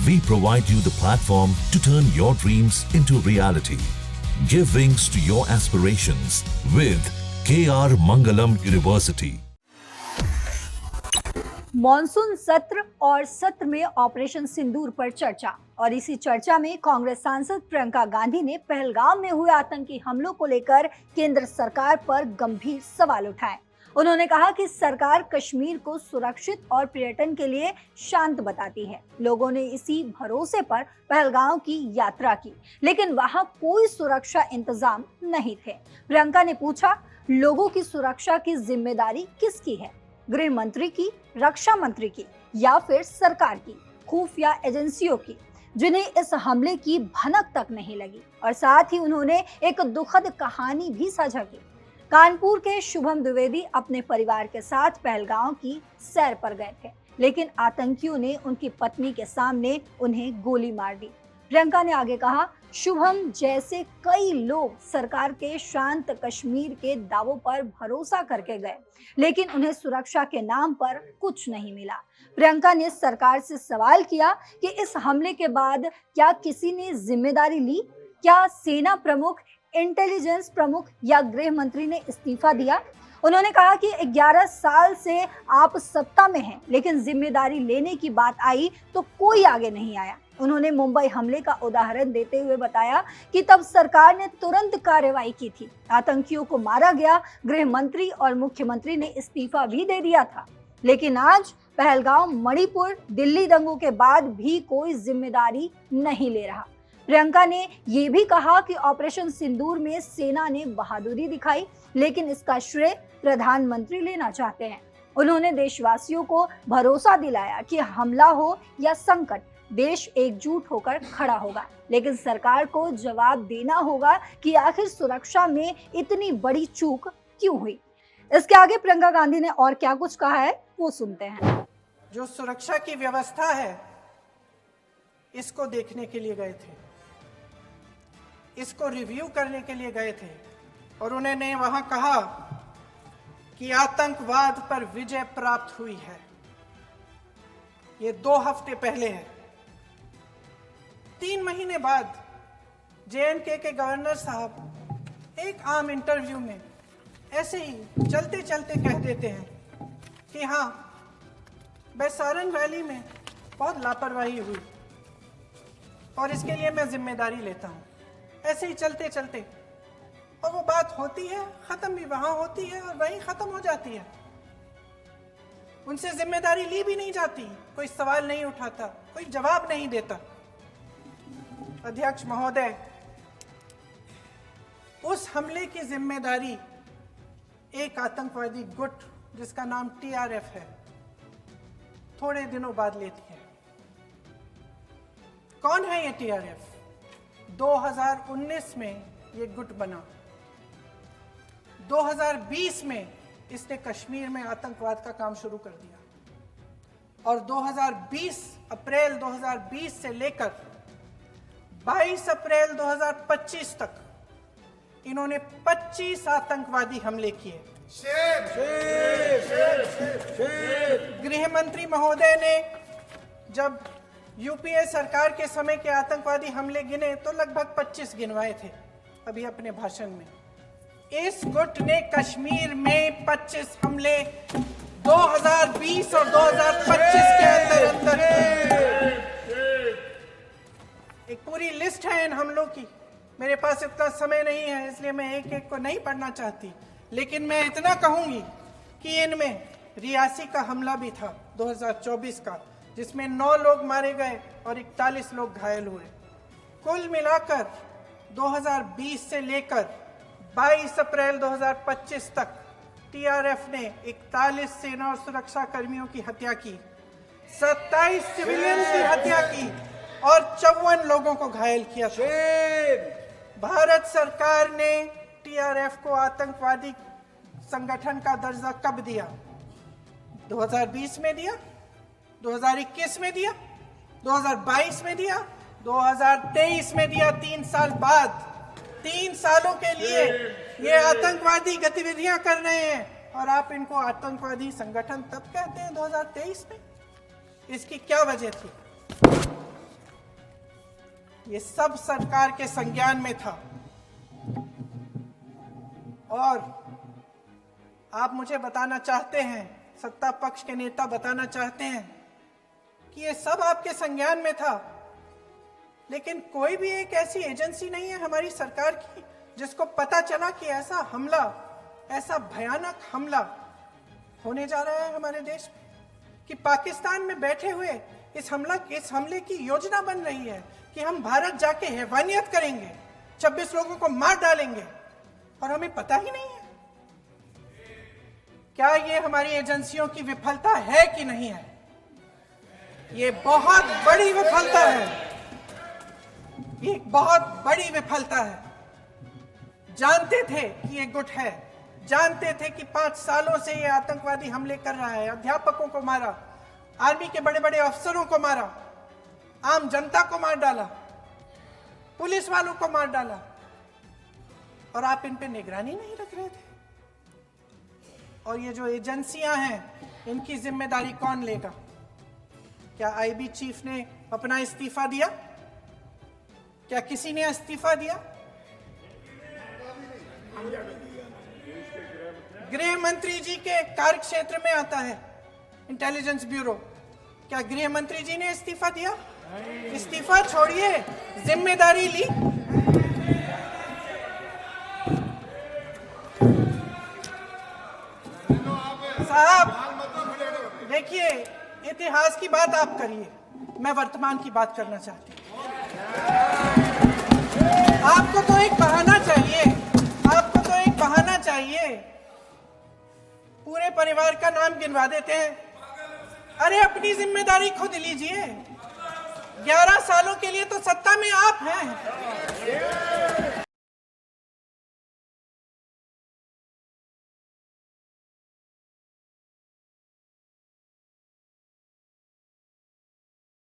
We provide you the platform to turn your dreams into reality. Give wings to your aspirations with KR Mangalam University. Monsoon सत्र और सत्र में operation सिंदूर पर चर्चा। और इसी चर्चा में कांग्रेस सांसद प्रियंका गांधी ने पहलगाम में हुए आतंकी हमलों को लेकर केंद्र सरकार पर गंभीर सवाल उठाए। उन्होंने कहा कि सरकार कश्मीर को सुरक्षित और पर्यटन के लिए शांत बताती है। लोगों ने इसी भरोसे पर पहलगाम की यात्रा की, लेकिन वहां कोई सुरक्षा इंतजाम नहीं थे। प्रियंका ने पूछा, लोगों की सुरक्षा की जिम्मेदारी किसकी है? गृह मंत्री की, रक्षा मंत्री की, या फिर सरकार की, खुफिया एजेंसियों की, जिन्हें इस हमले की भनक तक नहीं लगी। और साथ ही उन्होंने एक दुखद कहानी भी साझा की। कानपुर के शुभम द्विवेदी अपने परिवार के साथ पहलगाम की सैर पर गए थे, लेकिन आतंकियों ने उनकी पत्नी के सामने उन्हें गोली मार दी। प्रियंका ने आगे कहा, शुभम जैसे कई लोग सरकार के शांत कश्मीर के दावों पर भरोसा करके गए, लेकिन उन्हें सुरक्षा के नाम पर कुछ नहीं मिला। प्रियंका ने सरकार से सवाल किया कि इस हमले के बाद क्या किसी ने जिम्मेदारी ली? क्या सेना प्रमुख, इंटेलिजेंस प्रमुख या गृह मंत्री ने इस्तीफा दिया? उन्होंने कहा कि 11 साल से आप सत्ता में हैं, लेकिन जिम्मेदारी लेने की बात आई तो कोई आगे नहीं आया। उन्होंने मुंबई हमले का उदाहरण देते हुए बताया कि तब सरकार ने तुरंत कार्रवाई की थी, आतंकियों को मारा गया, गृह मंत्री और मुख्यमंत्री ने इस्तीफा भी दे दिया था। लेकिन आज पहलगाम, मणिपुर, दिल्ली दंगों के बाद भी कोई जिम्मेदारी नहीं ले रहा। प्रियंका ने ये भी कहा कि ऑपरेशन सिंदूर में सेना ने बहादुरी दिखाई, लेकिन इसका श्रेय प्रधानमंत्री लेना चाहते हैं। उन्होंने देशवासियों को भरोसा दिलाया कि हमला हो या संकट, देश एकजुट होकर खड़ा होगा, लेकिन सरकार को जवाब देना होगा कि आखिर सुरक्षा में इतनी बड़ी चूक क्यों हुई। इसके आगे प्रियंका गांधी ने और क्या कुछ कहा है, वो सुनते हैं। जो सुरक्षा की व्यवस्था है, इसको देखने के लिए गए थे, इसको रिव्यू करने के लिए गए थे, और उन्होंने वहां कहा कि आतंकवाद पर विजय प्राप्त हुई है। ये 2 हफ्ते पहले है। 3 महीने बाद JNK के गवर्नर साहब एक आम इंटरव्यू में ऐसे ही चलते चलते कह देते हैं कि हाँ, बैसारन वैली में बहुत लापरवाही हुई और इसके लिए मैं जिम्मेदारी लेता हूँ। ऐसे ही चलते चलते, और वो बात होती है, खत्म भी वहां होती है और वहीं खत्म हो जाती है। उनसे जिम्मेदारी ली भी नहीं जाती, कोई सवाल नहीं उठाता, कोई जवाब नहीं देता। अध्यक्ष महोदय, उस हमले की जिम्मेदारी एक आतंकवादी गुट जिसका नाम TRF है, थोड़े दिनों बाद लेती है। कौन है ये TRF? 2019 में ये गुट बना। 2020 में इसने कश्मीर में आतंकवाद का काम शुरू कर दिया, और 2020 अप्रैल 2020 से लेकर 22 अप्रैल 2025 तक इन्होंने 25 आतंकवादी हमले किए। गृह मंत्री महोदय ने जब UPA सरकार के समय के आतंकवादी हमले गिने तो लगभग 25 गिनवाए थे अभी अपने भाषण में। इस गुट ने कश्मीर में 25 हमले 2020 और 2025 के अंदर एक पूरी लिस्ट है इन हमलों की। मेरे पास इतना समय नहीं है, इसलिए मैं एक एक को नहीं पढ़ना चाहती, लेकिन मैं इतना कहूंगी कि इनमें रियासी का हमला भी था 2024 का, जिसमें 9 लोग मारे गए और 41 लोग घायल हुए। कुल मिलाकर 2020 से लेकर 22 अप्रैल 2025 तक TRF ने 41 सेना और सुरक्षा कर्मियों की हत्या की, 27 सिविलियन की हत्या की और 54 लोगों को घायल किया था। भारत सरकार ने TRF को आतंकवादी संगठन का दर्जा कब दिया? 2020 में दिया, 2021 में दिया, 2022 में दिया, 2023 में दिया। 3 साल बाद, 3 सालों के लिए ये आतंकवादी गतिविधियां कर रहे हैं, और आप इनको आतंकवादी संगठन तब कहते हैं 2023 में? इसकी क्या वजह थी? ये सब सरकार के संज्ञान में था। और आप मुझे बताना चाहते हैं, सत्ता पक्ष के नेता बताना चाहते हैं कि ये सब आपके संज्ञान में था, लेकिन कोई भी एक ऐसी एजेंसी नहीं है हमारी सरकार की जिसको पता चला कि ऐसा हमला, ऐसा भयानक हमला होने जा रहा है हमारे देश में, कि पाकिस्तान में बैठे हुए इस हमले की योजना बन रही है कि हम भारत जाके हैवानियत करेंगे, 26 लोगों को मार डालेंगे, और हमें पता ही नहीं है। क्या ये हमारी एजेंसियों की विफलता है कि नहीं है? ये बहुत बड़ी विफलता है, ये एक बहुत बड़ी विफलता है। जानते थे कि ये गुट है, जानते थे कि 5 सालों से ये आतंकवादी हमले कर रहा है, अध्यापकों को मारा, आर्मी के बड़े बड़े अफसरों को मारा, आम जनता को मार डाला, पुलिस वालों को मार डाला, और आप इन पे निगरानी नहीं रख रहे थे। और ये जो एजेंसियां हैं, इनकी जिम्मेदारी कौन लेगा? क्या आईबी चीफ ने अपना इस्तीफा दिया? क्या किसी ने इस्तीफा दिया? गृह मंत्री जी के कार्य क्षेत्र में आता है इंटेलिजेंस ब्यूरो। क्या गृह मंत्री जी ने इस्तीफा दिया? इस्तीफा छोड़िए, जिम्मेदारी ली। साहब देखिए, इतिहास की बात आप करिए, मैं वर्तमान की बात करना चाहती हूँ। आपको तो एक बहाना चाहिए, आपको तो एक बहाना चाहिए। पूरे परिवार का नाम गिनवा देते हैं। अरे अपनी जिम्मेदारी खुद लीजिए। 11 सालों के लिए तो सत्ता में आप हैं।